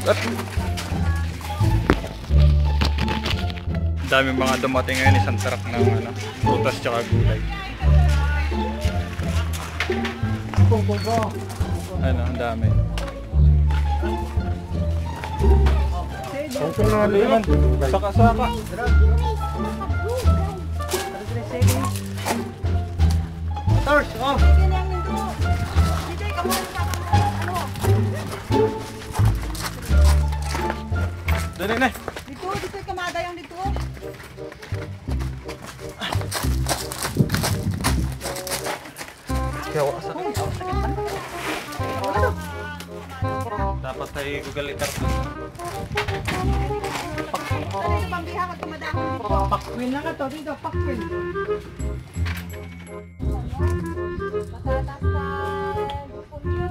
At dami mga dumating ngayon, isang truck ng ano, prutas tsaka gulay. Ano, ang dami. Saka-saka. Tors, oh. Dali na. Dito yung kamada yung dito. Kaya dapat tayo gugalitar to. Ano yung pambiha ka tumadaan dito? Pakwin na ka to dito, pakwin. Patatas sa punyo.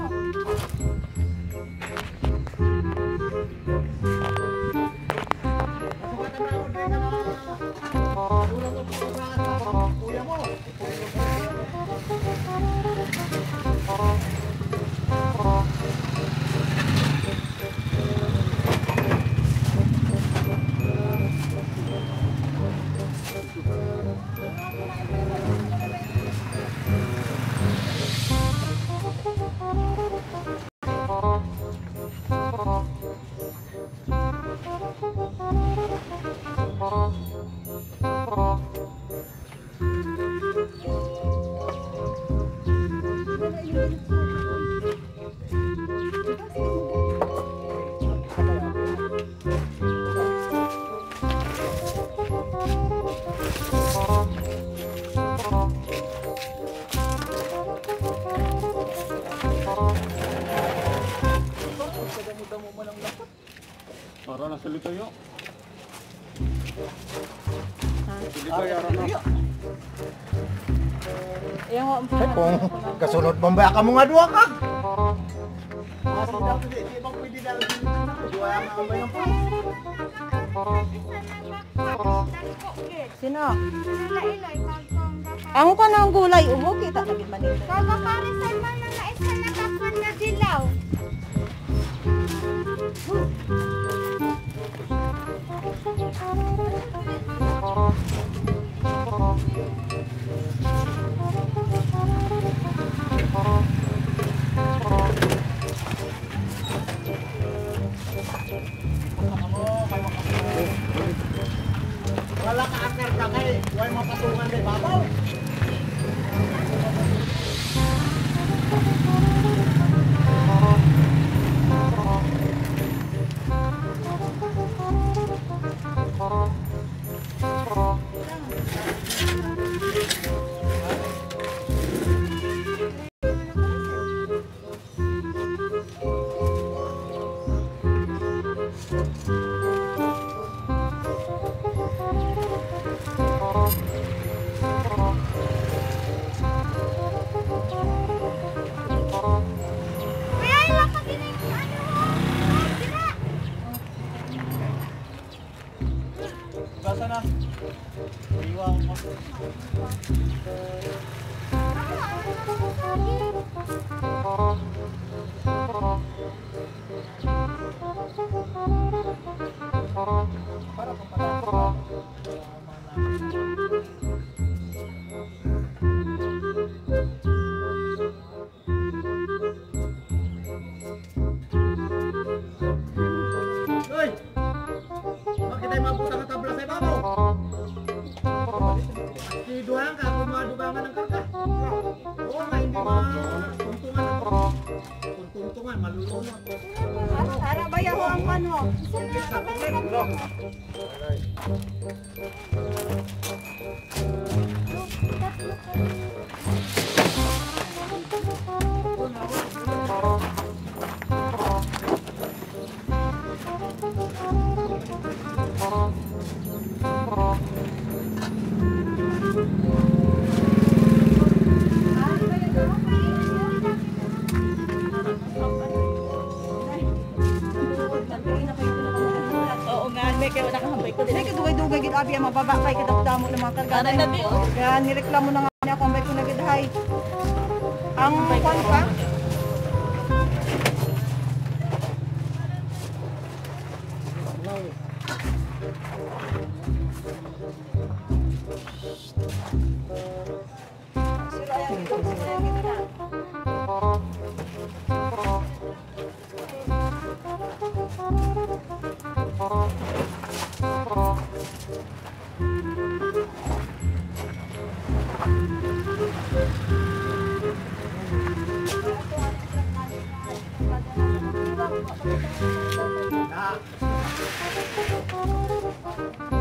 Para nasa litayo. Hindi ba yaran na? Ay, kung kasunod mambaya ka mo nga duwa ka. Di ba pwede daw duwa ang ambay ng po? Sino? Ang pa ng gulay, umo kita na man nito. Kagaparisan man na naisa na kapan na dilaw. Wala ka akar ka kay, huwag mapatungan kay babaw. Basa na. Iwang mo. Para papadaan. Hoy! Bakit tayo mabuta ng tabla sa ibabaw? Siduhan ka kung madugangan ng karga. Oo nga, hindi matuntungan ng tuntungan, malulunod. Ara bayaw ang ano. Dili ka dugay-dugay gid abi ang mababa kay kadamdamo ng mga karga. Kaya nireklamo na nga niya kung may ko na gid hay. Ang kwan pa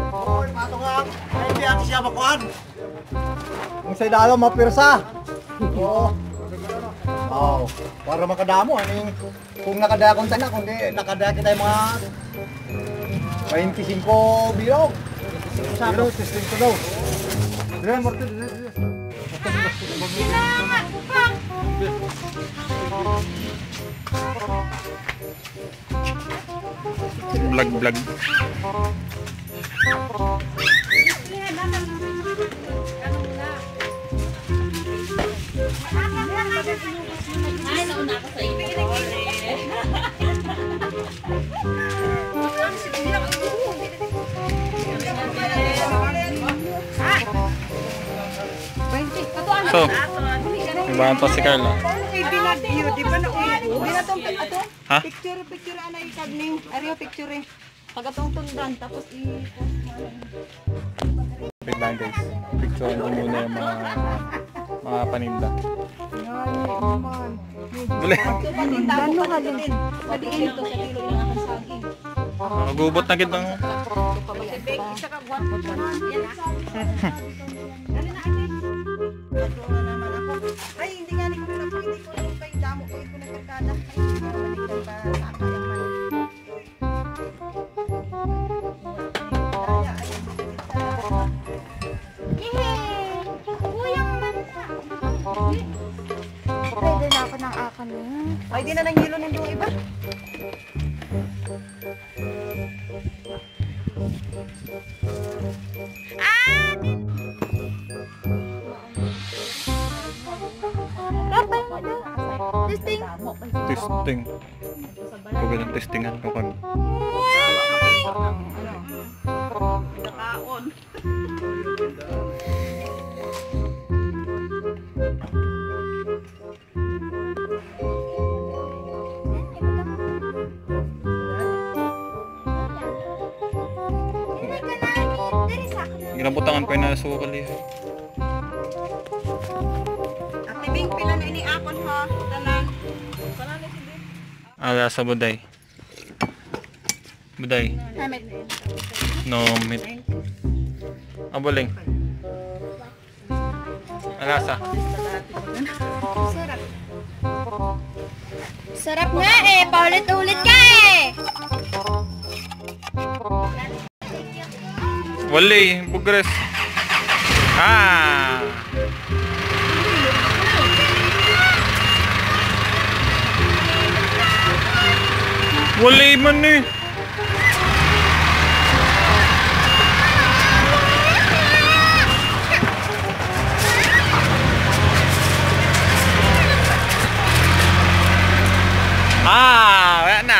Hoy, matungang. Ay, hindi ati siya makuhan. Kung sa idalo, mapirsa. Oo. Oo. Para makadamo. Kung nakadakon tayo na, kung di nakadaki tayo mga 25 bilog. Pero, testing ko daw. Dire, Martin, dire. Salamat po. Vlog. Ay, nauna ako sa iyo. So, ibahan pa si Carla. Kay Bilad iyo, di ba na uwi na tong ato? Ha? Picture ana ikadning. Ariyo picture eh. Pagatong tundan tapos Wait lang guys. Picture ko muna yung mga paninda. Buli. Dano ka din. Padiin to sa kilo ng akong saging. Magubot na gid bang. Isa ka buwan po naman. Yan ah. Dali na ate. Bato na naman ako. Ay, hindi nga ko na po. Hindi ko na pa yung damo ko ito na karkada. Maligdan pa sa akayang man. Pwede na ako ng akin. Ay, di na nanghilo ng yung iba. Testing. Pwede ng testingan ko kan. Nakaon. Ginabutangan ko yung nasukal eh. Ate Bing, pila na iniakon ha. Tanan. Tanan na si Bing. Ala sa buday. Buday. No meat. Abuling. Alasa. Sarap. Sarap nga eh. Paulit-ulit ka eh. Wali, bugres. Ah. Wali man eh. Ah, wala na.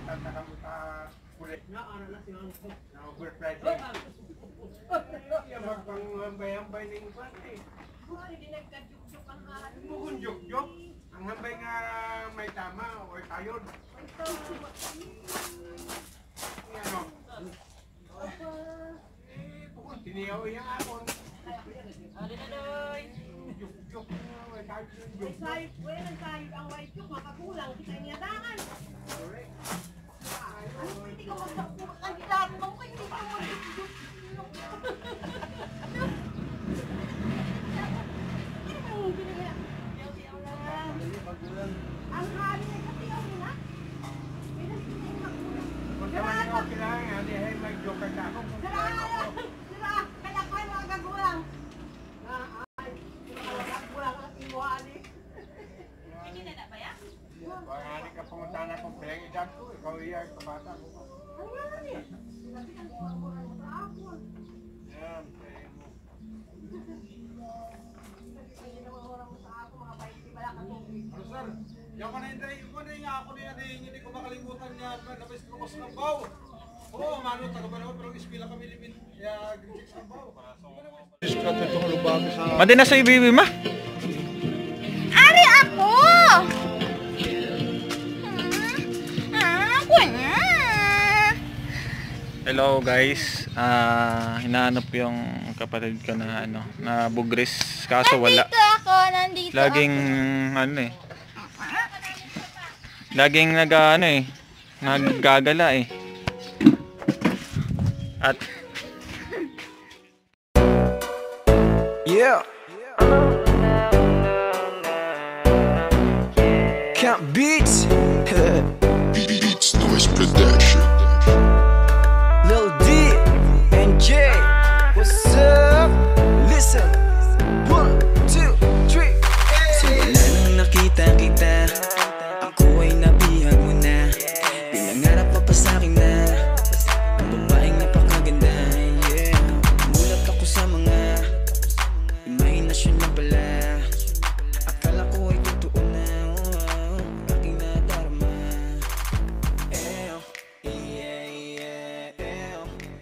tataka mo sa kulit. Nga, ano na si Uncle. Na overflight. Yung magpang-hambay-hambay na yung kwan eh. Bukong juk-juk. Ang hambay nga may tama o tayon. Ano? Bukong tiniyaw yung akon. Juk-juk. May tayo yung juk-juk. Wala nang tayo ang white yung makakulang kita niyadaan. Ano pwede ka magsakulang ang gilaro mo kung hindi ka mag-juk-juk. Ang hali na kasi ako na. Kung naman yung okay lang, hindi ay mag-joke ka ako. Sira! Kaya ko yung mga kagulang. Ay, mga kagulang ang iwali. Baka hindi ka pumunta na kung pinang edad ko. Ikaw iya, kabata mo. Ano yan eh? Sinabi ng kagulang mo sa ako. Yan, kaya mo. Hindi naman orang mo sa ako, mga baiti pala katubig. Ano sir? Yung kanina nga ako niya hindi ko makalimutan niya nabis ko sa Nambaw. Oo, mano taga Banaw pero ispila kami limit ya grade 6 Nambaw. Diskat itong lubagi sa... Madi na sa ibibi ma. Ari ako! Ako na! Hello guys. Hinahanap yung kapatid ko na ano, na bugris kaso wala. Nandito ako, nandito Laging ano eh. Laging naggagala eh. At Yeah. Count beats. Beats Noise Production. Lil D and J. What's up? Listen. 1, 2, 3. Simula nang nakita kita, ako ay nabihag mo na. Pinangarap pa sa'kin na ang babaeng napakaganda. Yeah. Mulat ako sa mga imahinasyon na pala. Akala ko ay totoo na. Aking nadarama.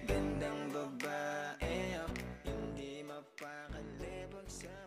Gandang babae, hindi mapakalibag sa